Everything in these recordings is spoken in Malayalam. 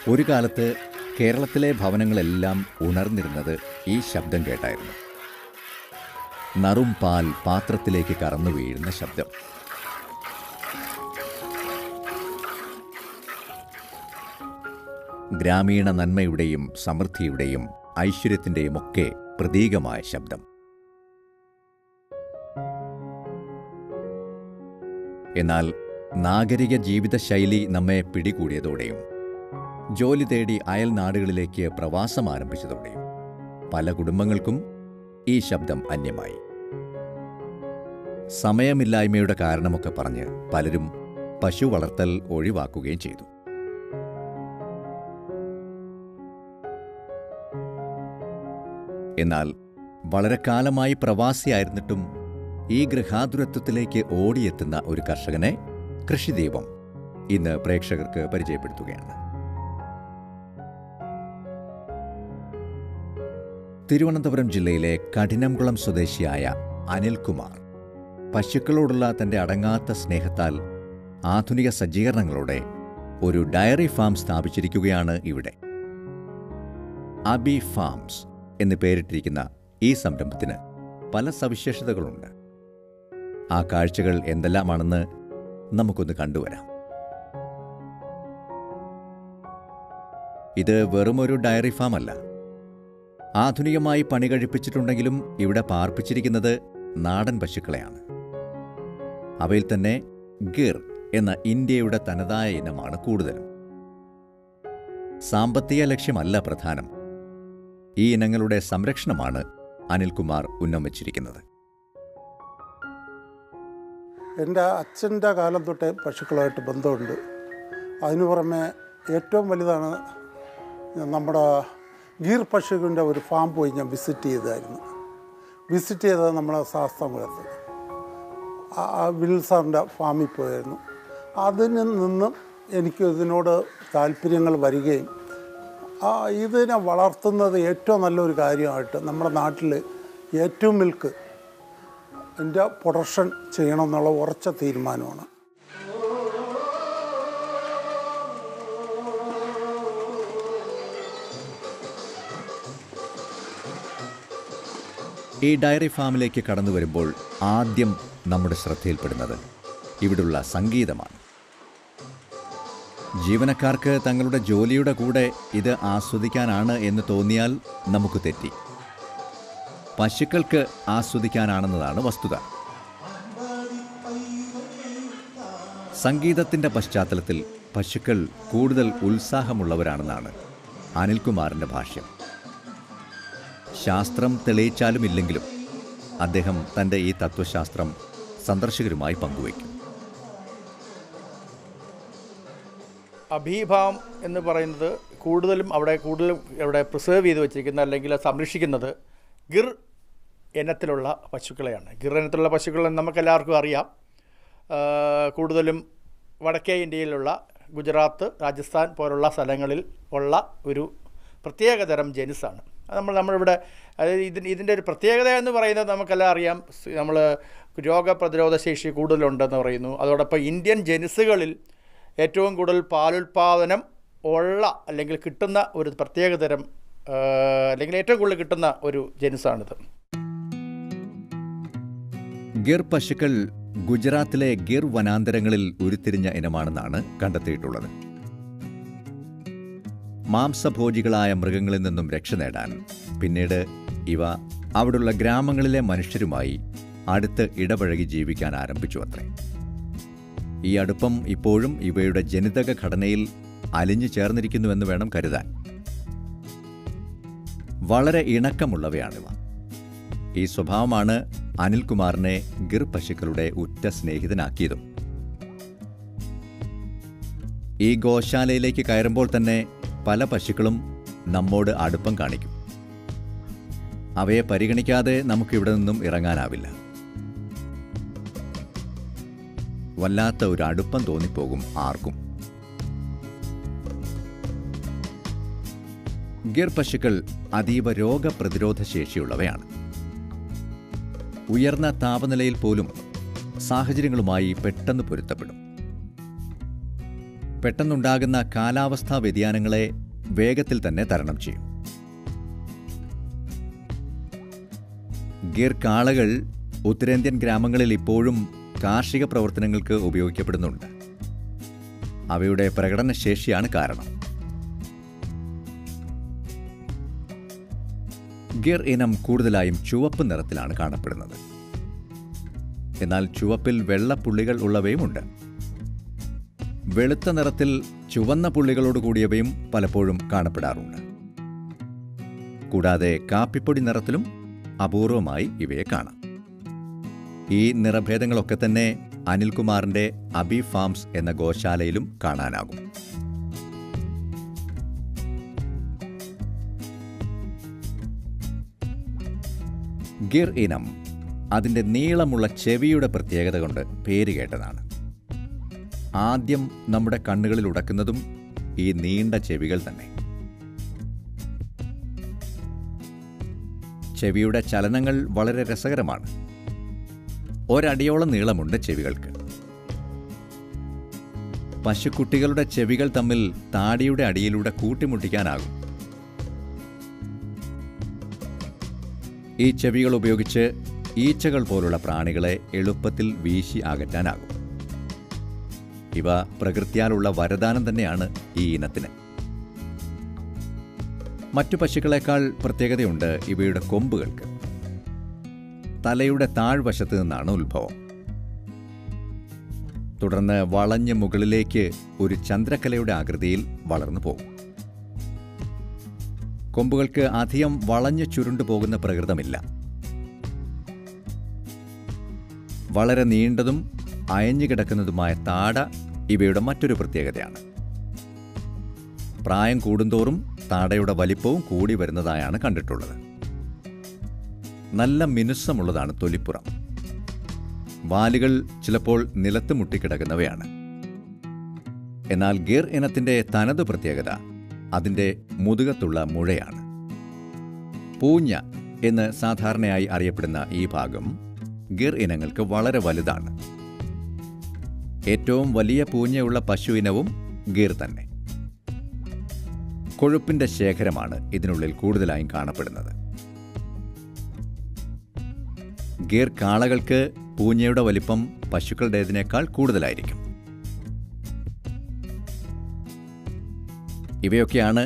ഒരു കാലത്ത് കേരളത്തിലെ ഭവനങ്ങളെല്ലാം ഉണർന്നിരുന്നത് ഈ ശബ്ദം കേട്ടായിരുന്നു. നറും പാൽ പാത്രത്തിലേക്ക് കറന്നു വീഴുന്ന ശബ്ദം. ഗ്രാമീണ നന്മയുടെയും സമൃദ്ധിയുടെയും ഐശ്വര്യത്തിൻ്റെയും ഒക്കെ പ്രതീകമായ ശബ്ദം. എന്നാൽ നാഗരിക ജീവിതശൈലി നമ്മെ പിടികൂടിയതോടെയും ജോലി തേടി അയൽ നാടുകളിലേക്ക് പ്രവാസം ആരംഭിച്ചതോടെയും പല കുടുംബങ്ങൾക്കും ഈ ശബ്ദം അന്യമായി. സമയമില്ലായ്മയുടെ കാരണമൊക്കെ പറഞ്ഞ് പലരും പശു വളർത്തൽ ഒഴിവാക്കുകയും ചെയ്തു. എന്നാൽ വളരെ കാലമായി പ്രവാസിയായിരുന്നിട്ടും ഈ ഗൃഹാതുരത്വത്തിലേക്ക് ഓടിയെത്തുന്ന ഒരു കർഷകനെ കൃഷിദീപം ഇന്ന് പ്രേക്ഷകർക്ക് പരിചയപ്പെടുത്തുകയാണ്. തിരുവനന്തപുരം ജില്ലയിലെ കഠിനംകുളം സ്വദേശിയായ അനിൽകുമാർ പശുക്കളോടുള്ള തന്റെ അടങ്ങാത്ത സ്നേഹത്താൽ ആധുനിക സജ്ജീകരണങ്ങളോടെ ഒരു ഡയറി ഫാം സ്ഥാപിച്ചിരിക്കുകയാണ് ഇവിടെ. അബി ഫാംസ് എന്ന് പേരിട്ടിരിക്കുന്ന ഈ സംരംഭത്തിന് പല സവിശേഷതകളുണ്ട്. ആ കാഴ്ചകൾ എന്തെല്ലാമാണെന്ന് നമുക്കൊന്ന് കണ്ടുവരാം. ഇത് വെറുമൊരു ഡയറി ഫാം അല്ല. ആധുനികമായി പണി കഴിപ്പിച്ചിട്ടുണ്ടെങ്കിലും ഇവിടെ പാർപ്പിച്ചിരിക്കുന്നത് നാടൻ പശുക്കളെയാണ്. അവയിൽ തന്നെ ഗിർ എന്ന ഇന്ത്യയുടെ തനതായ ഇനമാണ് കൂടുതലും. സാമ്പത്തിക ലക്ഷ്യമല്ല പ്രധാനം. ഈ ഇനങ്ങളുടെ സംരക്ഷണമാണ് അനിൽകുമാർ ഉന്നമിച്ചിരിക്കുന്നത്. എൻ്റെ അച്ഛൻ്റെ കാലം തൊട്ടേ പശുക്കളുമായിട്ട് ബന്ധമുണ്ട്. അതിനു പുറമെ ഏറ്റവും വലുതാണ് നമ്മുടെ ഗീർ പശുവിൻ്റെ ഒരു ഫാം പോയി ഞാൻ വിസിറ്റ് ചെയ്തത് നമ്മളെ ശാസ്താംകുളത്ത് വിൽ സാറിൻ്റെ ഫാമിൽ പോയായിരുന്നു. അതിൽ നിന്നും എനിക്ക് ഇതിനോട് താല്പര്യങ്ങൾ വരികയും ഇതിനെ വളർത്തുന്നത് ഏറ്റവും നല്ലൊരു കാര്യമായിട്ട് നമ്മുടെ നാട്ടിൽ ഏറ്റവും മിൽക്ക് എൻ്റെ പ്രൊഡക്ഷൻ ചെയ്യണമെന്നുള്ള ഉറച്ച തീരുമാനമാണ്. ഈ ഡയറി ഫാമിലേക്ക് കടന്നു വരുമ്പോൾ ആദ്യം നമ്മുടെ ശ്രദ്ധയിൽപ്പെടുന്നത് ഇവിടുള്ള സംഗീതമാണ്. ജീവനക്കാർക്ക് തങ്ങളുടെ ജോലിയുടെ കൂടെ ഇത് ആസ്വദിക്കാനാണ് എന്ന് തോന്നിയാൽ നമുക്ക് തെറ്റി. പശുക്കൾക്ക് ആസ്വദിക്കാനാണെന്നതാണ് വസ്തുത. സംഗീതത്തിൻ്റെ പശ്ചാത്തലത്തിൽ പശുക്കൾ കൂടുതൽ ഉത്സാഹമുള്ളവരാണെന്നാണ് അനിൽകുമാറിൻ്റെ ഭാഷ്യം. ശാസ്ത്രം തെളിയിച്ചാലും ഇല്ലെങ്കിലും അദ്ദേഹം തൻ്റെ ഈ തത്വശാസ്ത്രം സന്ദർശകരുമായി പങ്കുവയ്ക്കും. അബീഫാം എന്ന് പറയുന്നത് കൂടുതലും അവിടെ പ്രിസേർവ് ചെയ്ത് വെച്ചിരിക്കുന്ന അല്ലെങ്കിൽ സംരക്ഷിക്കുന്നത് ഗിർ ഇനത്തിലുള്ള പശുക്കളെയാണ്. ഗിർ ഇനത്തിലുള്ള പശുക്കൾ നമുക്കെല്ലാവർക്കും അറിയാം. കൂടുതലും വടക്കേ ഇന്ത്യയിലുള്ള ഗുജറാത്ത്, രാജസ്ഥാൻ പോലുള്ള സ്ഥലങ്ങളിൽ ഉള്ള ഒരു പ്രത്യേകതരം ജനുസാണ്. നമ്മളിവിടെ ഇതിൻ്റെ ഒരു പ്രത്യേകത എന്ന് പറയുന്നത് നമുക്കെല്ലാം അറിയാം. നമ്മൾ രോഗപ്രതിരോധ ശേഷി കൂടുതലുണ്ടെന്ന് പറയുന്നു. അതോടൊപ്പം ഇന്ത്യൻ ജനുസുകളിൽ ഏറ്റവും കൂടുതൽ പാലുൽപാദനം ഉള്ള അല്ലെങ്കിൽ കിട്ടുന്ന ഒരു പ്രത്യേകതരം അല്ലെങ്കിൽ ഏറ്റവും കൂടുതൽ കിട്ടുന്ന ഒരു ജനുസാണിത്. ഗിർ പശുക്കൾ ഗുജറാത്തിലെ ഗിർ വനാന്തരങ്ങളിൽ ഉരുത്തിരിഞ്ഞ ഇനമാണെന്നാണ് കണ്ടെത്തിയിട്ടുള്ളത്. മാംസഭോജികളായ മൃഗങ്ങളിൽ നിന്നും രക്ഷ നേടാൻ പിന്നീട് ഇവ അവിടുള്ള ഗ്രാമങ്ങളിലെ മനുഷ്യരുമായി അടുത്ത് ഇടപഴകി ജീവിക്കാൻ ആരംഭിച്ചു അത്രേ. ഈ അടുപ്പം ഇപ്പോഴും ഇവയുടെ ജനിതക ഘടനയിൽ അലിഞ്ഞു ചേർന്നിരിക്കുന്നുവെന്ന് വേണം കരുതാൻ. വളരെ ഇണക്കമുള്ളവയാണിവ. ഈ സ്വഭാവമാണ് അനിൽകുമാറിനെ ഗിർ പശുക്കളുടെ ഉറ്റ സ്നേഹിതനാക്കിയതും. ഈ ഗോശാലയിലേക്ക് കയറുമ്പോൾ തന്നെ പല പശുക്കളും നമ്മോട് അടുപ്പം കാണിക്കും. അവയെ പരിഗണിക്കാതെ നമുക്കിവിടെ നിന്നും ഇറങ്ങാനാവില്ല. വല്ലാത്ത ഒരു അടുപ്പം തോന്നിപ്പോകും ആർക്കും. ഗിർ പശുക്കൾ അതീവ രോഗപ്രതിരോധ ശേഷിയുള്ളവയാണ്. ഉയർന്ന താപനിലയിൽ പോലും സാഹചര്യങ്ങളുമായി പെട്ടെന്ന് പൊരുത്തപ്പെടും. പെട്ടെന്നുണ്ടാകുന്ന കാലാവസ്ഥാ വ്യതിയാനങ്ങളെ വേഗത്തിൽ തന്നെ തരണം ചെയ്യും. ഗിർ കാളകൾ ഉത്തരേന്ത്യൻ ഗ്രാമങ്ങളിൽ ഇപ്പോഴും കാർഷിക പ്രവർത്തനങ്ങൾക്ക് ഉപയോഗിക്കപ്പെടുന്നുണ്ട്. അവയുടെ പ്രകടനശേഷിയാണ് കാരണം. ഗിർ ഇനം കൂടുതലായും ചുവപ്പ് നിറത്തിലാണ് കാണപ്പെടുന്നത്. എന്നാൽ ചുവപ്പിൽ വെള്ളപ്പുള്ളികൾ ഉള്ളവയുമുണ്ട്. വെളുത്ത നിറത്തിൽ ചുവന്ന പുള്ളികളോട് കൂടിയവയും പലപ്പോഴും കാണപ്പെടാറുണ്ട്. കൂടാതെ കാപ്പിപ്പൊടി നിറത്തിലും അപൂർവമായി ഇവയെ കാണാം. ഈ നിറഭേദങ്ങളൊക്കെ തന്നെ അനിൽകുമാറിന്റെ അബി ഫാംസ് എന്ന ഗോശാലയിലും കാണാനാകും. ഗിർ ഇനം അതിൻ്റെ നീളമുള്ള ചെവിയുടെ പ്രത്യേകത കൊണ്ട് പേരുകേട്ടതാണ്. ആദ്യം നമ്മുടെ കണ്ണുകളിൽ ഉടക്കുന്നതും ഈ നീണ്ട ചെവികൾ തന്നെ. ചെവിയുടെ ചലനങ്ങൾ വളരെ രസകരമാണ്. ഒരടിയോളം നീളമുണ്ട് ചെവികൾക്ക്. പശുക്കുട്ടികളുടെ ചെവികൾ തമ്മിൽ താടിയുടെ അടിയിലൂടെ കൂട്ടിമുട്ടിക്കാനാകും. ഈ ചെവികൾ ഉപയോഗിച്ച് ഈച്ചകൾ പോലുള്ള പ്രാണികളെ എളുപ്പത്തിൽ വീശി അകറ്റാനാകും. ഇവ പ്രകൃത്യാലുള്ള വരദാനം തന്നെയാണ് ഈ ഇനത്തിന്. മറ്റു പശുക്കളേക്കാൾ പ്രത്യേകതയുണ്ട് ഇവയുടെ കൊമ്പുകൾക്ക്. തലയുടെ താഴ്വശത്ത് നിന്നാണ് ഉത്ഭവം. തുടർന്ന് വളഞ്ഞ് മുകളിലേക്ക് ഒരു ചന്ദ്രക്കലയുടെ ആകൃതിയിൽ വളർന്നു പോകും. കൊമ്പുകൾക്ക് അധികം വളഞ്ഞു ചുരുണ്ടു പോകുന്ന പ്രകൃതമില്ല. വളരെ നീണ്ടതും അയഞ്ഞുകിടക്കുന്നതുമായ താട ഇവയുടെ മറ്റൊരു പ്രത്യേകതയാണ്. പ്രായം കൂടുന്തോറും താടയുടെ വലിപ്പവും കൂടി വരുന്നതായാണ് കണ്ടിട്ടുള്ളത്. നല്ല മിനുസമുള്ളതാണ് തൊലിപ്പുറം. വാലുകൾ ചിലപ്പോൾ നിലത്ത് മുട്ടിക്കിടക്കുന്നവയാണ്. എന്നാൽ ഗിർ ഇനത്തിന്റെ തനതു പ്രത്യേകത അതിൻ്റെ മുതുകത്തുള്ള മുഴയാണ്. പൂഞ്ഞ എന്ന് സാധാരണയായി അറിയപ്പെടുന്ന ഈ ഭാഗം ഗിർ ഇനങ്ങൾക്ക് വളരെ വലുതാണ്. ഏറ്റവും വലിയ പൂഞ്ഞയുള്ള പശു ഇനവും ഗിർ തന്നെ. കൊഴുപ്പിന്റെ ശേഖരമാണ് ഇതിനുള്ളിൽ കൂടുതലായും കാണപ്പെടുന്നത്. ഗിർ കാളകൾക്ക് പൂഞ്ഞയുടെ വലിപ്പം പശുക്കളുടേതിനേക്കാൾ കൂടുതലായിരിക്കും. ഇവയൊക്കെയാണ്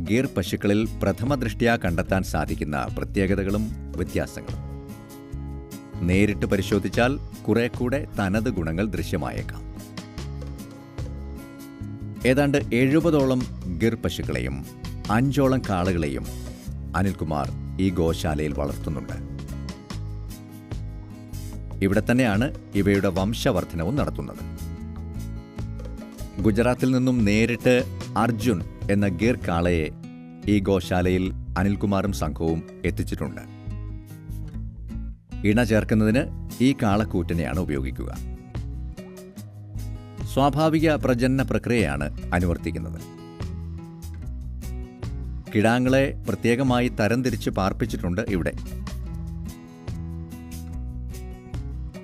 ഗിർ പശുക്കളിൽ പ്രഥമദൃഷ്ട്യാ കണ്ടെത്താൻ സാധിക്കുന്ന പ്രത്യേകതകളും വ്യത്യാസങ്ങളും. നേരിട്ട് പരിശോധിച്ചാൽ കുറെ കൂടെ തനത് ഗുണങ്ങൾ ദൃശ്യമായേക്കാം. ഏതാണ്ട് 70ഓളം ഗിർ പശുക്കളെയും 5ഓളം കാളകളെയും അനിൽകുമാർ ഈ ഗോശാലയിൽ വളർത്തുന്നുണ്ട്. ഇവിടെ തന്നെയാണ് ഇവയുടെ വംശവർദ്ധനവും നടത്തുന്നത്. ഗുജറാത്തിൽ നിന്നും നേരിട്ട് അർജുൻ എന്ന ഗിർ കാളയെ ഈ ഗോശാലയിൽ അനിൽകുമാറും സംഘവും എത്തിച്ചിട്ടുണ്ട്. ഇണ ചേർക്കുന്നതിന് ഈ കാളക്കൂറ്റിനെയാണ് ഉപയോഗിക്കുക. സ്വാഭാവിക പ്രജനന പ്രക്രിയയാണ് അനുവർത്തിക്കുന്നത്. കിടാങ്ങളെ പ്രത്യേകമായി തരംതിരിച്ച് പാർപ്പിച്ചിട്ടുണ്ട് ഇവിടെ.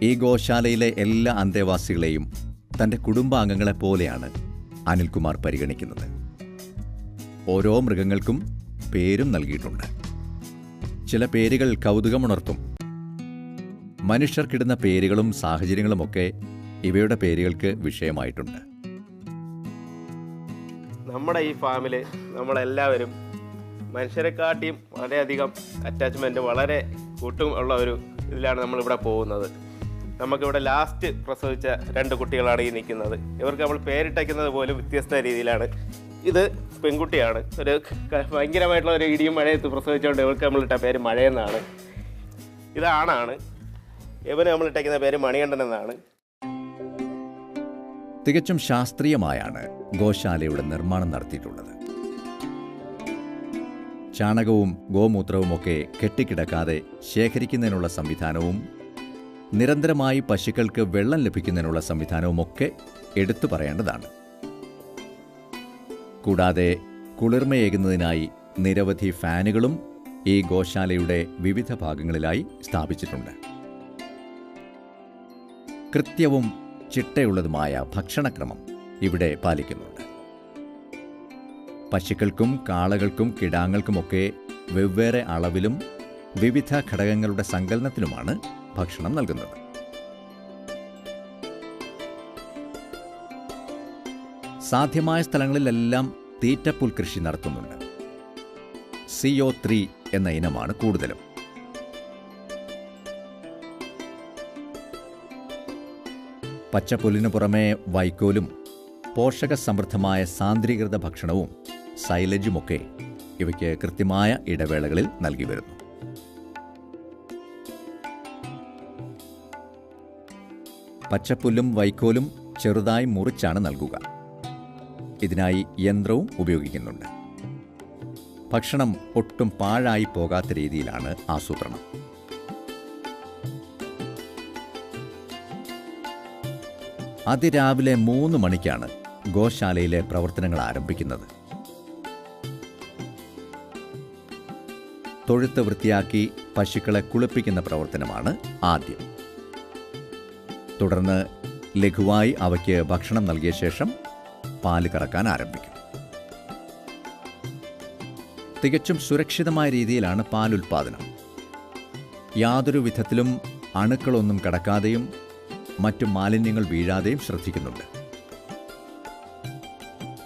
ഈ ഗോശാലയിലെ എല്ലാ അന്തേവാസികളെയും തൻ്റെ കുടുംബാംഗങ്ങളെപ്പോലെയാണ് അനിൽകുമാർ പരിഗണിക്കുന്നത്. ഓരോ മൃഗങ്ങൾക്കും പേരും നൽകിയിട്ടുണ്ട്. ചില പേരുകൾ കൗതുകമുണർത്തും. മനുഷ്യർക്കിടുന്ന പേരുകളും സാഹചര്യങ്ങളുമൊക്കെ ഇവയുടെ പേരുകൾക്ക് വിഷയമായിട്ടുണ്ട്. നമ്മുടെ ഈ ഫാമിൽ നമ്മളെല്ലാവരും മനുഷ്യരെക്കാട്ടിയും വളരെയധികം അറ്റാച്ച്മെൻറ്റ് വളരെ കൂട്ടും ഉള്ള ഒരു ഇതിലാണ് നമ്മളിവിടെ പോകുന്നത്. നമുക്കിവിടെ ലാസ്റ്റ് പ്രസവിച്ച 2 കുട്ടികളാണ് ഈ നിൽക്കുന്നത്. ഇവർക്ക് നമ്മൾ പേരിട്ടയ്ക്കുന്നത് പോലും വ്യത്യസ്ത രീതിയിലാണ്. ഇത് പെൺകുട്ടിയാണ്. ഒരു ഭയങ്കരമായിട്ടുള്ള ഒരു ഇടിയും മഴയത്ത് പ്രസവിച്ചുകൊണ്ട് ഇവർക്ക് നമ്മളിട്ട പേര് മഴയെന്നാണ്. ഇതാണാണ്. ഇവന് നമ്മളിട്ടയ്ക്കുന്ന പേര് മണികണ്ഠൻ എന്നാണ്. തികച്ചും ശാസ്ത്രീയമായാണ് ഗോശാലയുടെ നിർമ്മാണം നടത്തിയിട്ടുള്ളത്. ചാണകവും ഗോമൂത്രവുമൊക്കെ കെട്ടിക്കിടക്കാതെ ശേഖരിക്കുന്നതിനുള്ള സംവിധാനവും നിരന്തരമായി പശുക്കൾക്ക് വെള്ളം ലഭിക്കുന്നതിനുള്ള സംവിധാനവുമൊക്കെ എടുത്തു പറയേണ്ടതാണ്. കൂടാതെ കുളിർമയേകുന്നതിനായി നിരവധി ഫാനുകളും ഈ ഗോശാലയുടെ വിവിധ ഭാഗങ്ങളിലായി സ്ഥാപിച്ചിട്ടുണ്ട്. കൃത്യവും ചിട്ടയുള്ളതുമായ ഭക്ഷണക്രമം ഇവിടെ പാലിക്കുന്നുണ്ട്. പശുക്കൾക്കും കാളകൾക്കും കിടാങ്ങൾക്കുമൊക്കെ വെവ്വേറെ അളവിലും വിവിധ ഘടകങ്ങളുടെ സങ്കലനത്തിലുമാണ് ഭക്ഷണം നൽകുന്നത്. സാധ്യമായ സ്ഥലങ്ങളിലെല്ലാം തീറ്റപ്പുൽ കൃഷി നടത്തുന്നുണ്ട്. CO3 എന്ന ഇനമാണ് കൂടുതലും. പച്ചപ്പുല്ലിനു പുറമെ വൈക്കോലും പോഷക സമൃദ്ധമായ സാന്ദ്രീകൃത ഭക്ഷണവും സൈലജുമൊക്കെ ഇവയ്ക്ക് കൃത്യമായ ഇടവേളകളിൽ നൽകി വരുന്നു. പച്ചപ്പുല്ലും വൈക്കോലും ചെറുതായി മുറിച്ചാണ് നൽകുക. ഇതിനായി യന്ത്രവും ഉപയോഗിക്കുന്നുണ്ട്. ഭക്ഷണം ഒട്ടും പാഴായി പോകാത്ത രീതിയിലാണ് ആസൂത്രണം. അതിരാവിലെ 3 മണിക്കാണ് ഗോശാലയിലെ പ്രവർത്തനങ്ങൾ ആരംഭിക്കുന്നത്. തൊഴുത്ത് വൃത്തിയാക്കി പശുക്കളെ കുളിപ്പിക്കുന്ന പ്രവർത്തനമാണ് ആദ്യം. തുടർന്ന് ലഘുവായി അവയ്ക്ക് ഭക്ഷണം നൽകിയ ശേഷം പാല് കറക്കാൻ ആരംഭിക്കും. തികച്ചും സുരക്ഷിതമായ രീതിയിലാണ് പാലുൽപാദനം. യാതൊരു വിധത്തിലും അണുക്കളൊന്നും കടക്കാതെയും മറ്റു മാലിന്യങ്ങൾ വീഴാതെയും ശ്രദ്ധിക്കുന്നുണ്ട്.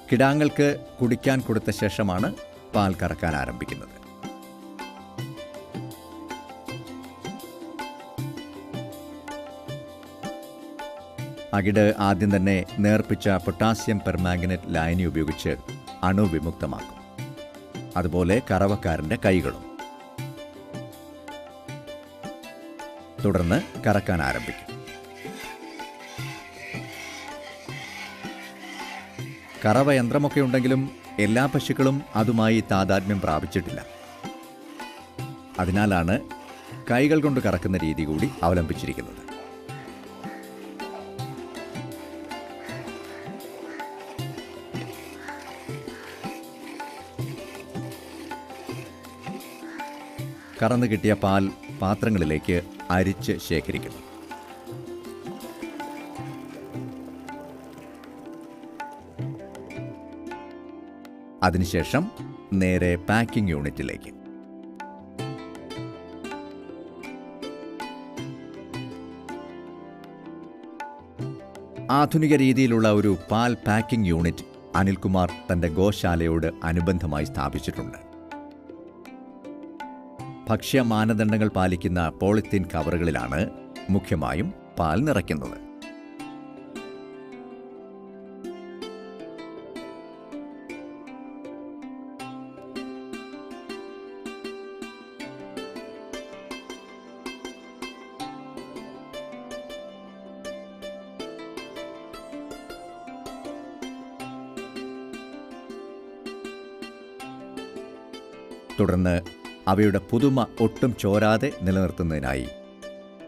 കിടാങ്ങൾക്ക് കുടിക്കാൻ കൊടുത്ത ശേഷമാണ് പാൽ കറക്കാൻ ആരംഭിക്കുന്നത്. അകിട് ആദ്യം തന്നെ നേർപ്പിച്ച പൊട്ടാസ്യം പെർമാംഗനേറ്റ് ലായനി ഉപയോഗിച്ച് അണുവിമുക്തമാക്കും. അതുപോലെ കറവക്കാരൻ്റെ കൈകളും. തുടർന്ന് കറക്കാൻ ആരംഭിക്കും. കറവ യന്ത്രമൊക്കെ ഉണ്ടെങ്കിലും എല്ലാ പശുക്കളും അതുമായി താദാത്മ്യം പ്രാപിച്ചിട്ടില്ല. അതിനാലാണ് കൈകൾ കൊണ്ട് കറക്കുന്ന രീതി കൂടി അവലംബിച്ചിരിക്കുന്നത്. കറന്നു കിട്ടിയ പാൽ പാത്രങ്ങളിലേക്ക് അരിച്ച് ശേഖരിക്കുന്നു. അതിനുശേഷം നേരെ പാക്കിംഗ് യൂണിറ്റിലേക്ക്. ആധുനിക രീതിയിലുള്ള ഒരു പാൽ പാക്കിംഗ് യൂണിറ്റ് അനിൽകുമാർ തന്റെ ഗോശാലയോട് അനുബന്ധമായി സ്ഥാപിച്ചിട്ടുണ്ട്. ഭക്ഷ്യ മാനദണ്ഡങ്ങൾ പാലിക്കുന്ന പോളിത്തീൻ കവറുകളിലാണ് മുഖ്യമായും പാൽ നിറയ്ക്കുന്നത്. തുടർന്ന് അവയുടെ പുതുമ ഒട്ടും ചോരാതെ നിലനിർത്തുന്നതിനായി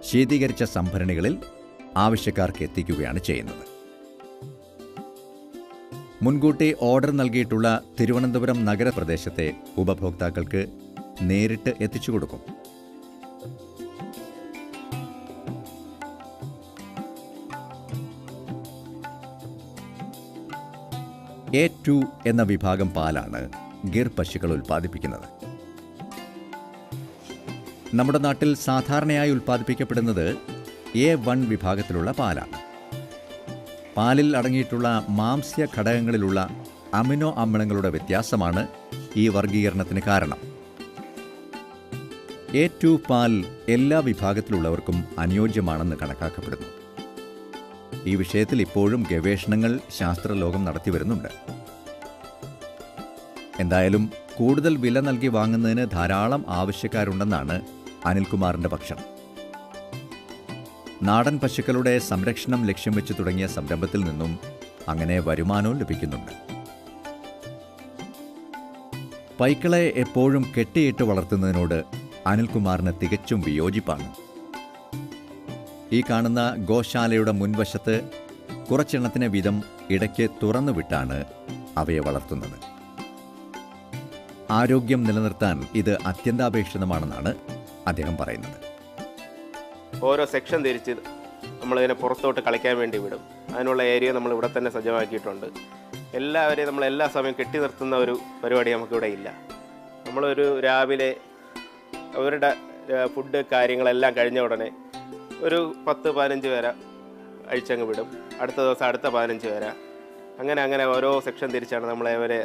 ശീതീകരിച്ച സംഭരണികളിൽ ആവശ്യക്കാർക്ക് എത്തിക്കുകയാണ് ചെയ്യുന്നത്. മുൻകൂട്ടി ഓർഡർ നൽകിയിട്ടുള്ള തിരുവനന്തപുരം നഗരപ്രദേശത്തെ ഉപഭോക്താക്കൾക്ക് നേരിട്ട് എത്തിച്ചു കൊടുക്കും. A2 എന്ന വിഭാഗം പാലാണ് ഗിർ പശുക്കൾ ഉൽപ്പാദിപ്പിക്കുന്നത്. നമ്മുടെ നാട്ടിൽ സാധാരണയായി ഉൽപ്പാദിപ്പിക്കപ്പെടുന്നത് A1 വിഭാഗത്തിലുള്ള പാലാണ്. പാലിൽ അടങ്ങിയിട്ടുള്ള മാംസ്യ ഘടകങ്ങളിലുള്ള അമിനോ അമ്ലങ്ങളുടെ വ്യത്യാസമാണ് ഈ വർഗീകരണത്തിന് കാരണം. A2 പാൽ എല്ലാ വിഭാഗത്തിലുള്ളവർക്കും അനുയോജ്യമാണെന്ന് കണക്കാക്കപ്പെടുന്നു. ഈ വിഷയത്തിൽ ഇപ്പോഴും ഗവേഷണങ്ങൾ ശാസ്ത്രലോകം നടത്തിവരുന്നുണ്ട്. എന്തായാലും കൂടുതൽ വില നൽകി വാങ്ങുന്നതിന് ധാരാളം ആവശ്യക്കാരുണ്ടെന്നാണ് അനിൽകുമാറിന്റെ പക്ഷം. നാടൻ പശുക്കളുടെ സംരക്ഷണം ലക്ഷ്യം വെച്ച് തുടങ്ങിയ സംരംഭത്തിൽ നിന്നും അങ്ങനെ വരുമാനവും ലഭിക്കുന്നുണ്ട്. പൈക്കളെ എപ്പോഴും കെട്ടിയിട്ട് വളർത്തുന്നതിനോട് അനിൽകുമാറിന് തികച്ചും വിയോജിപ്പാണ്. ഈ കാണുന്ന ഗോശാലയുടെ മുൻവശത്ത് കുറച്ചെണ്ണത്തിന് വീതം ഇടയ്ക്ക് തുറന്നുവിട്ടാണ് അവയെ വളർത്തുന്നത്. ആരോഗ്യം നിലനിർത്താൻ ഇത് അത്യന്താപേക്ഷിതമാണെന്നാണ് അദ്ദേഹം പറയുന്നത്. ഓരോ സെക്ഷൻ തിരിച്ച് നമ്മളിതിനെ പുറത്തോട്ട് കളിക്കാൻ വേണ്ടി വിടും. അതിനുള്ള ഏരിയ നമ്മൾ ഇവിടെ തന്നെ സജ്ജമാക്കിയിട്ടുണ്ട്. എല്ലാവരെയും നമ്മൾ എല്ലാ സമയം കെട്ടി നിർത്തുന്ന ഒരു പരിപാടി നമുക്കിവിടെ ഇല്ല. നമ്മളൊരു രാവിലെ അവരുടെ ഫുഡ് കാര്യങ്ങളെല്ലാം കഴിഞ്ഞ ഉടനെ ഒരു 10-15 പേരെ അഴിച്ചങ്ങ് വിടും. അടുത്ത ദിവസം അടുത്ത 15 പേരെ, അങ്ങനെ ഓരോ സെക്ഷൻ തിരിച്ചാണ് നമ്മളെ അവരെ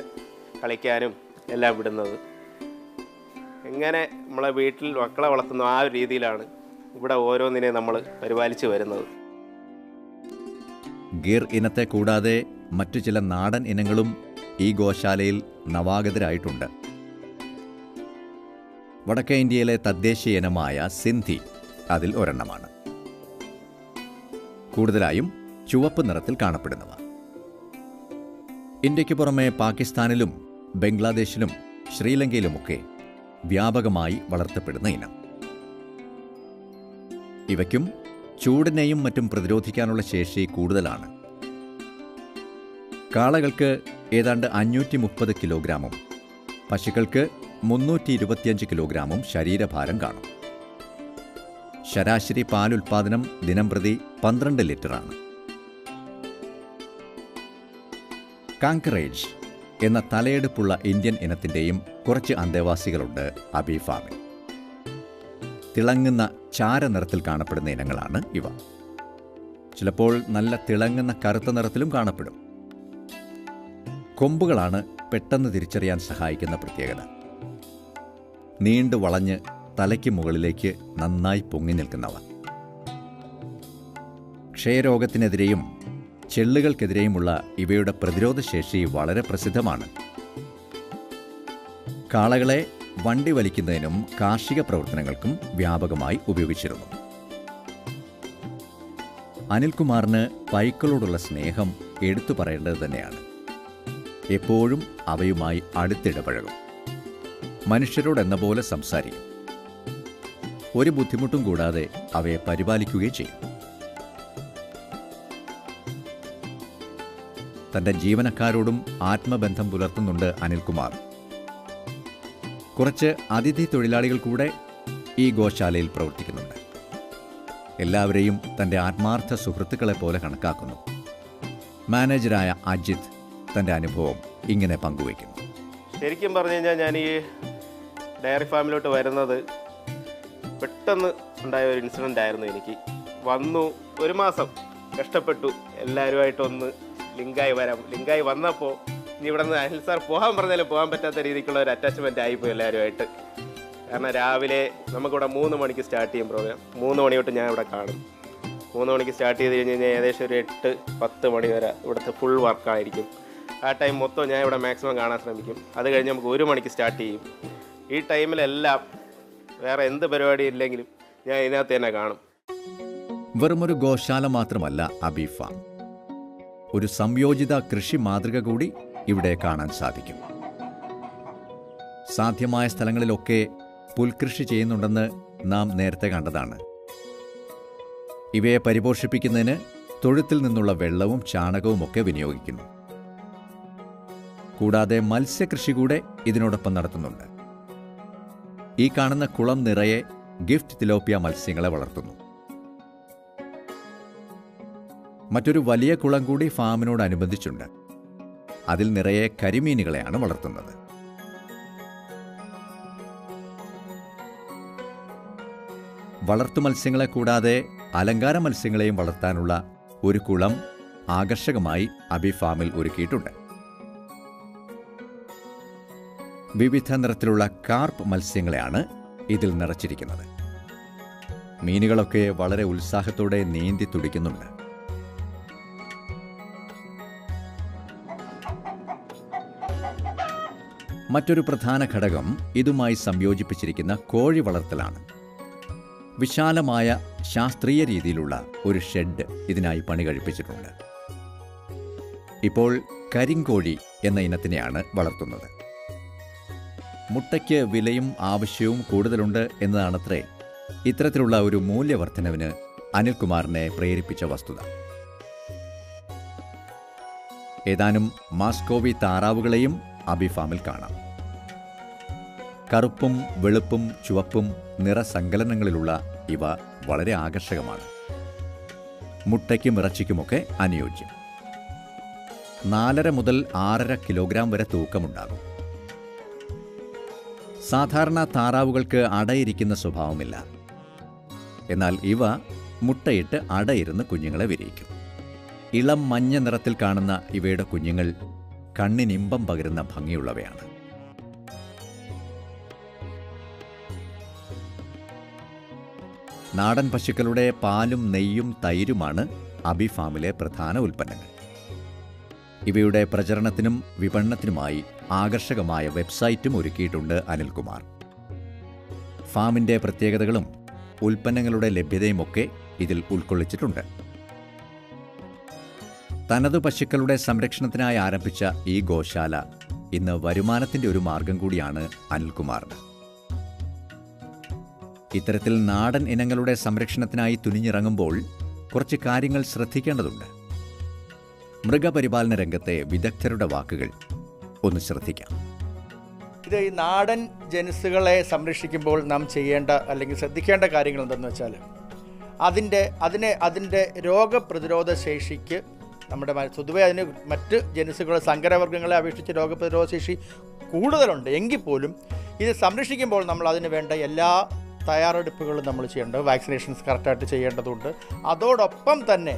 കളിക്കാനും എല്ലാം വിടുന്നത്. ഇങ്ങനെ നമ്മളെ വീട്ടിൽ മക്കളെ വളർത്തുന്ന ആ ഒരു രീതിയിലാണ് ഇവിടെ ഓരോന്നിനെ നമ്മൾ പരിപാലിച്ച് വരുന്നത്. ഗിർ ഇനത്തെ കൂടാതെ മറ്റു ചില നാടൻ ഇനങ്ങളും ഈ ഗോശാലയിൽ നവാഗതരായിട്ടുണ്ട്. വടക്കേ ഇന്ത്യയിലെ തദ്ദേശീയ ഇനമായ സിന്ധി അതിൽ ഒരെണ്ണമാണ്. കൂടുതലായും ചുവപ്പ് നിറത്തിൽ കാണപ്പെടുന്നവ. ഇന്ത്യയ്ക്ക് പുറമെ പാകിസ്ഥാനിലും ബംഗ്ലാദേശിലും ശ്രീലങ്കയിലുമൊക്കെ വ്യാപകമായി വളർത്തപ്പെടുന്ന ഇനം. ഇവയ്ക്കും ചൂടിനെയും മറ്റും പ്രതിരോധിക്കാനുള്ള ശേഷി കൂടുതലാണ്. കാളകൾക്ക് ഏതാണ്ട് 530 കിലോഗ്രാമും പശുക്കൾക്ക് 325 കിലോഗ്രാമും ശരീരഭാരം കാണും. ശരാശരി പാലുൽപാദനം ദിനംപ്രതി 12 ലിറ്ററാണ്. കാങ്കറേജ് എന്ന തലയെടുപ്പുള്ള ഇന്ത്യൻ ഇനത്തിൻ്റെയും കുറച്ച് അന്തേവാസികളുണ്ട് അബി ഫാമിൽ. തിളങ്ങുന്ന ചാരനിറത്തിൽ കാണപ്പെടുന്ന ഇനങ്ങളാണ് ഇവ. ചിലപ്പോൾ നല്ല തിളങ്ങുന്ന കറുത്ത നിറത്തിലും കാണപ്പെടും. കൊമ്പുകളാണ് പെട്ടെന്ന് തിരിച്ചറിയാൻ സഹായിക്കുന്ന പ്രത്യേകത. നീണ്ടു വളഞ്ഞ് തലയ്ക്ക് മുകളിലേക്ക് നന്നായി പൊങ്ങി നിൽക്കുന്നവ. ക്ഷയരോഗത്തിനെതിരെയും ചെള്ളുകൾക്കെതിരെയുമുള്ള ഇവയുടെ പ്രതിരോധശേഷി വളരെ പ്രസിദ്ധമാണ്. കാളകളെ വണ്ടി വലിക്കുന്നതിനും കാർഷിക പ്രവർത്തനങ്ങൾക്കും വ്യാപകമായി ഉപയോഗിച്ചിരുന്നു. അനിൽകുമാറിന് പൈക്കളോടുള്ള സ്നേഹം എടുത്തു പറയേണ്ടത് തന്നെയാണ്. എപ്പോഴും അവയുമായി അടുത്തിടപഴകും. മനുഷ്യരോടെന്ന പോലെ സംസാരിക്കും. ഒരു ബുദ്ധിമുട്ടും കൂടാതെ അവയെ പരിപാലിക്കുകയും ചെയ്യും. തൻ്റെ ജീവനക്കാരോടും ആത്മബന്ധം പുലർത്തുന്നുണ്ട് അനിൽകുമാർ. കുറച്ച് അതിഥി തൊഴിലാളികൾ കൂടെ ഈ ഗോശാലയിൽ പ്രവർത്തിക്കുന്നുണ്ട്. എല്ലാവരെയും തൻ്റെ ആത്മാർത്ഥ സുഹൃത്തുക്കളെ പോലെ കണക്കാക്കുന്നു. മാനേജരായ അജിത് തൻ്റെ അനുഭവം ഇങ്ങനെ പങ്കുവയ്ക്കുന്നു. ശരിക്കും പറഞ്ഞു കഴിഞ്ഞാൽ ഞാൻ ഈ ഡയറി ഫാമിലോട്ട് വരുന്നത് പെട്ടെന്ന് ഉണ്ടായ ഒരു ഇൻസിഡൻ്റ് ആയിരുന്നു. എനിക്ക് വന്നു 1 മാസം കഷ്ടപ്പെട്ടു എല്ലാവരുമായിട്ടൊന്ന് ലിങ്കായി വന്നപ്പോൾ ഇനി ഇവിടെ നിന്ന് അനിൽ സാർ പോകാൻ പറഞ്ഞാലും പോകാൻ പറ്റാത്ത രീതിക്കുള്ള ഒരു അറ്റാച്ച്മെൻ്റ് ആയിപ്പോയി എല്ലാവരുമായിട്ട്. കാരണം രാവിലെ നമുക്കിവിടെ 3 മണിക്ക് സ്റ്റാർട്ട് ചെയ്യും പ്രോഗ്രാം. 3 മണി തൊട്ട് ഞാൻ ഇവിടെ കാണും. 3 മണിക്ക് സ്റ്റാർട്ട് ചെയ്ത് കഴിഞ്ഞ് കഴിഞ്ഞാൽ ഏകദേശം ഒരു 8-10 മണി വരെ ഇവിടുത്തെ ഫുൾ വർക്കായിരിക്കും. ആ ടൈം മൊത്തം ഞാൻ ഇവിടെ മാക്സിമം കാണാൻ ശ്രമിക്കും. അത് കഴിഞ്ഞ് നമുക്ക് 1 മണിക്ക് സ്റ്റാർട്ട് ചെയ്യും. ഈ ടൈമിലെല്ലാം വേറെ എന്ത് പരിപാടി ഇല്ലെങ്കിലും ഞാൻ ഇതിനകത്ത് തന്നെ കാണും. വെറുമൊരു ഗോശാല മാത്രമല്ല അബി ഫാം. ഒരു സംയോജിത കൃഷി മാതൃക കൂടി ഇവിടെ കാണാൻ സാധിക്കും. സാധ്യമായ സ്ഥലങ്ങളിലൊക്കെ പുൽകൃഷി ചെയ്യുന്നുണ്ടെന്ന് നാം നേരത്തെ കണ്ടതാണ്. ഇവയെ പരിപോഷിപ്പിക്കുന്നതിന് തൊഴുത്തിൽ നിന്നുള്ള വെള്ളവും ചാണകവും ഒക്കെ വിനിയോഗിക്കുന്നു. കൂടാതെ മത്സ്യകൃഷി കൂടെ ഇതിനോടൊപ്പം നടത്തുന്നുണ്ട്. ഈ കാണുന്ന കുളം നിറയെ ഗിഫ്റ്റ് തിലോപ്പിയ മത്സ്യങ്ങളെ വളർത്തുന്നു. മറ്റൊരു വലിയ കുളം കൂടി ഫാമിനോടനുബന്ധിച്ചുണ്ട്. അതിൽ നിറയെ കരിമീനുകളെയാണ് വളർത്തുന്നത്. വളർത്തു മത്സ്യങ്ങളെ കൂടാതെ അലങ്കാര മത്സ്യങ്ങളെയും വളർത്താനുള്ള ഒരു കുളം ആകർഷകമായി അബി ഫാമിൽ ഒരുക്കിയിട്ടുണ്ട്. വിവിധ നിറത്തിലുള്ള കാർപ്പ് മത്സ്യങ്ങളെയാണ് ഇതിൽ നിറച്ചിരിക്കുന്നത്. മീനുകളൊക്കെ വളരെ ഉത്സാഹത്തോടെ നീന്തി തുടിക്കുന്നുണ്ട്. മറ്റൊരു പ്രധാന ഘടകം ഇതുമായി സംയോജിപ്പിച്ചിരിക്കുന്ന കോഴി വളർത്തലാണ്. വിശാലമായ ശാസ്ത്രീയ രീതിയിലുള്ള ഒരു ഷെഡ് ഇതിനായി പണി കഴിപ്പിച്ചിട്ടുണ്ട്. ഇപ്പോൾ കരിങ്കോഴി എന്ന ഇനത്തിനെയാണ് വളർത്തുന്നത്. മുട്ടയ്ക്ക് വിലയും ആവശ്യവും കൂടുതലുണ്ട് എന്നതാണത്രേ ഇത്തരത്തിലുള്ള ഒരു മൂല്യവർദ്ധനവിന് അനിൽകുമാറിനെ പ്രേരിപ്പിച്ച വസ്തുത. ഏതാനും മാസ്കോവി താറാവുകളെയും അബി ഫാമിൽ കാണാം. കറുപ്പും വെളുപ്പും ചുവപ്പും നിറസങ്കലനങ്ങളിലുള്ള ഇവ വളരെ ആകർഷകമാണ്. മുട്ടയ്ക്കും ഇറച്ചിക്കുമൊക്കെ അനുയോജ്യം. 4.5 മുതൽ 6.5 കിലോഗ്രാം വരെ തൂക്കമുണ്ടാകും. സാധാരണ താറാവുകൾക്ക് അടയിരിക്കുന്ന സ്വഭാവമില്ല. എന്നാൽ ഇവ മുട്ടയിട്ട് അടയിരുന്ന് കുഞ്ഞുങ്ങളെ വിരിയിക്കും. ഇളം മഞ്ഞ നിറത്തിൽ കാണുന്ന ഇവയുടെ കുഞ്ഞുങ്ങൾ കണ്ണിനിമ്പം പകരുന്ന ഭംഗിയുള്ളവയാണ്. നാടൻ പശുക്കളുടെ പാലും നെയ്യും തൈരുമാണ് അബി ഫാമിലെ പ്രധാന ഉൽപ്പന്നങ്ങൾ. ഇവയുടെ പ്രചരണത്തിനും വിപണനത്തിനുമായി ആകർഷകമായ വെബ്സൈറ്റും ഒരുക്കിയിട്ടുണ്ട് അനിൽകുമാർ. ഫാമിൻ്റെ പ്രത്യേകതകളും ഉൽപ്പന്നങ്ങളുടെ ലഭ്യതയുമൊക്കെ ഇതിൽ ഉൾക്കൊള്ളിച്ചിട്ടുണ്ട്. തനതു പശുക്കളുടെ സംരക്ഷണത്തിനായി ആരംഭിച്ച ഈ ഗോശാല ഇന്ന് വരുമാനത്തിൻ്റെ ഒരു മാർഗം കൂടിയാണ് അനിൽകുമാറിന്. ഇത്തരത്തിൽ നാടൻ ഇനങ്ങളുടെ സംരക്ഷണത്തിനായി തുനിഞ്ഞിറങ്ങുമ്പോൾ കുറച്ച് കാര്യങ്ങൾ ശ്രദ്ധിക്കേണ്ടതുണ്ട്. മൃഗപരിപാലന രംഗത്തെ വിദഗ്ധരുടെ വാക്കുകൾ ഒന്ന് ശ്രദ്ധിക്കാം. ഇത് ഈ നാടൻ ജനുസുകളെ സംരക്ഷിക്കുമ്പോൾ നാം ചെയ്യേണ്ട അല്ലെങ്കിൽ ശ്രദ്ധിക്കേണ്ട കാര്യങ്ങൾ എന്തെന്ന് വെച്ചാൽ അതിൻ്റെ രോഗപ്രതിരോധ ശേഷിക്ക് നമ്മുടെ പൊതുവെ അതിന് മറ്റ് ജനുസുകൾ സങ്കരവർഗ്ഗങ്ങളെ അപേക്ഷിച്ച് രോഗപ്രതിരോധ ശേഷി കൂടുതലുണ്ട്. എങ്കിൽ പോലും ഇത് സംരക്ഷിക്കുമ്പോൾ നമ്മൾ അതിന് വേണ്ട എല്ലാ തയ്യാറെടുപ്പുകളും നമ്മൾ ചെയ്യേണ്ടത്, വാക്സിനേഷൻസ് കറക്റ്റായിട്ട് ചെയ്യേണ്ടതുണ്ട്. അതോടൊപ്പം തന്നെ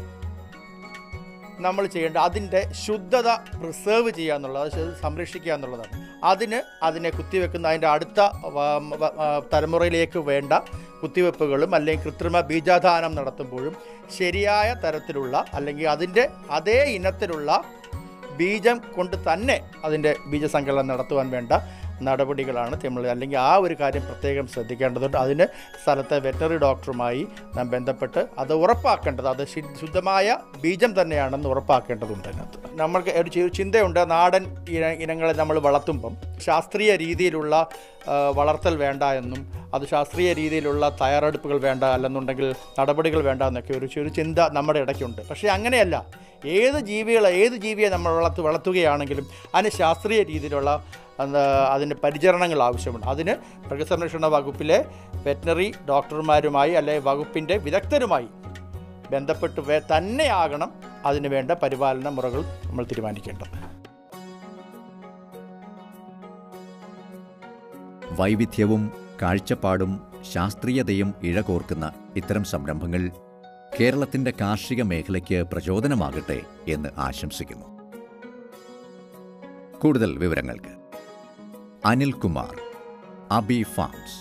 നമ്മൾ ചെയ്യേണ്ട അതിൻ്റെ ശുദ്ധത പ്രിസേർവ് ചെയ്യുക എന്നുള്ളത്, അത് സംരക്ഷിക്കുക എന്നുള്ളതാണ്. അതിനെ കുത്തിവെക്കുന്ന അതിൻ്റെ അടുത്ത തലമുറയിലേക്ക് വേണ്ട കുത്തിവെപ്പുകളും അല്ലെങ്കിൽ കൃത്രിമ ബീജാധാനം നടത്തുമ്പോഴും ശരിയായ തരത്തിലുള്ള അല്ലെങ്കിൽ അതിൻ്റെ അതേ ഇനത്തിലുള്ള ബീജം കൊണ്ട് തന്നെ അതിൻ്റെ ബീജസങ്കലനം നടത്തുവാൻ വേണ്ട നടപടികളാണ് നമ്മൾ അല്ലെങ്കിൽ ആ ഒരു കാര്യം പ്രത്യേകം ശ്രദ്ധിക്കേണ്ടതുണ്ട്. അതിന് സ്ഥലത്തെ വെറ്ററിനറി ഡോക്ടറുമായി നാം ബന്ധപ്പെട്ട് അത് ഉറപ്പാക്കേണ്ടത് അത് ശുദ്ധമായ ബീജം തന്നെയാണെന്ന് ഉറപ്പാക്കേണ്ടതുണ്ട്. അതിനകത്ത് നമ്മൾക്ക് ഒരു ചിന്തയുണ്ട്, നാടൻ ഇനങ്ങളെ നമ്മൾ വളർത്തുമ്പം ശാസ്ത്രീയ രീതിയിലുള്ള വളർത്തൽ വേണ്ട എന്നും അത് ശാസ്ത്രീയ രീതിയിലുള്ള തയ്യാറെടുപ്പുകൾ വേണ്ട, അല്ലെന്നുണ്ടെങ്കിൽ നടപടികൾ വേണ്ട എന്നൊക്കെ ഒരു ചിന്ത നമ്മുടെ ഇടയ്ക്കുണ്ട്. പക്ഷേ അങ്ങനെയല്ല. ഏത് ജീവിയെ നമ്മൾ വളർത്തുകയാണെങ്കിലും അതിന് ശാസ്ത്രീയ രീതിയിലുള്ള അതിന് പരിചരണങ്ങൾ ആവശ്യമുണ്ട്. അതിന് മൃഗസംരക്ഷണ വകുപ്പിലെ വെറ്ററിനറി ഡോക്ടർമാരുമായി അല്ലെങ്കിൽ വകുപ്പിൻ്റെ വിദഗ്ധരുമായി ബന്ധപ്പെട്ട് തന്നെയാകണം അതിന് വേണ്ട പരിപാലന മുറകൾ നമ്മൾ തീരുമാനിക്കേണ്ടത്. വൈവിധ്യവും കാഴ്ചപ്പാടും ശാസ്ത്രീയതയും ഇഴകോർക്കുന്ന ഇത്തരം സംരംഭങ്ങൾ കേരളത്തിൻ്റെ കാർഷിക മേഖലയ്ക്ക് പ്രചോദനമാകട്ടെ എന്ന് ആശംസിക്കുന്നു. കൂടുതൽ വിവരങ്ങൾക്ക് Anilkumar, Abi farms,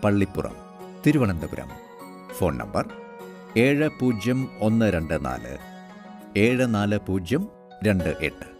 Pallippuram, Thiruvananthapuram. Phone number 7012474028.